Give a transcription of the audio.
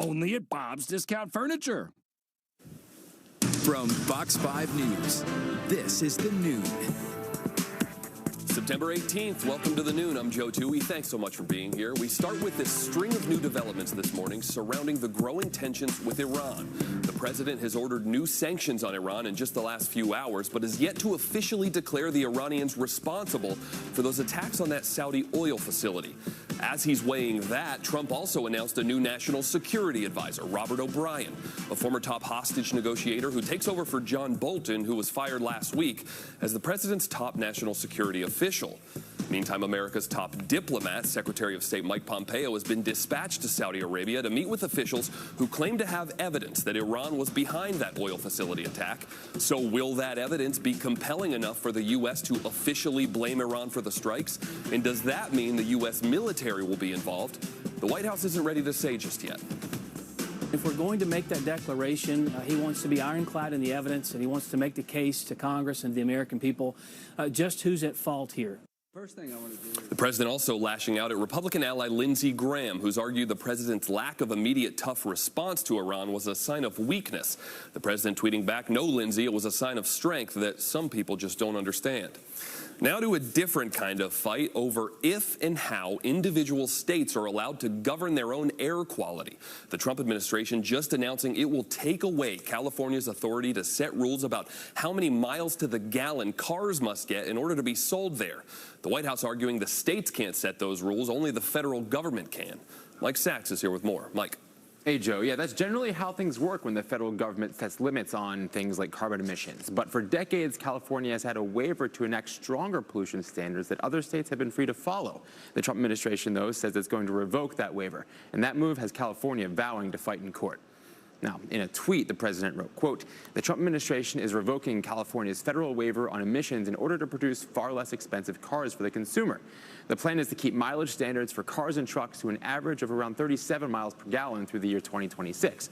only at Bob's Discount Furniture. From Fox 5 News, this is The Noon. September 18th, welcome to The Noon. I'm Joe Toohey. Thanks so much for being here. We start with this string of new developments this morning surrounding the growing tensions with Iran. The president has ordered new sanctions on Iran in just the last few hours, but has yet to officially declare the Iranians responsible for those attacks on that Saudi oil facility. As he's weighing that, Trump also announced a new national security advisor, Robert O'Brien, a former top hostage negotiator who takes over for John Bolton, who was fired last week as the president's top national security official. Meantime, America's top diplomat, Secretary of State Mike Pompeo, has been dispatched to Saudi Arabia to meet with officials who claim to have evidence that Iran was behind that oil facility attack. So will that evidence be compelling enough for the U.S. to officially blame Iran for the strikes? And does that mean the U.S. military will be involved? The White House isn't ready to say just yet. If we're going to make that declaration, he wants to be ironclad in the evidence, and he wants to make the case to Congress and the American people just who's at fault here. First thing I want to do. The president also lashing out at Republican ally Lindsey Graham, who's argued the president's lack of immediate tough response to Iran was a sign of weakness. The president tweeting back, "No, Lindsey, it was a sign of strength that some people just don't understand." Now to a different kind of fight over if and how individual states are allowed to govern their own air quality. The Trump administration just announcing it will take away California's authority to set rules about how many miles to the gallon cars must get in order to be sold there. The White House arguing the states can't set those rules, only the federal government can. Mike Sachs is here with more. Mike. Hey, Joe. Yeah, that's generally how things work when the federal government sets limits on things like carbon emissions. But for decades, California has had a waiver to enact stronger pollution standards that other states have been free to follow. The Trump administration, though, says it's going to revoke that waiver. And that move has California vowing to fight in court. Now, in a tweet, the president wrote, quote, "The Trump administration is revoking California's federal waiver on emissions in order to produce far less expensive cars for the consumer. The plan is to keep mileage standards for cars and trucks to an average of around 37 miles per gallon through the year 2026.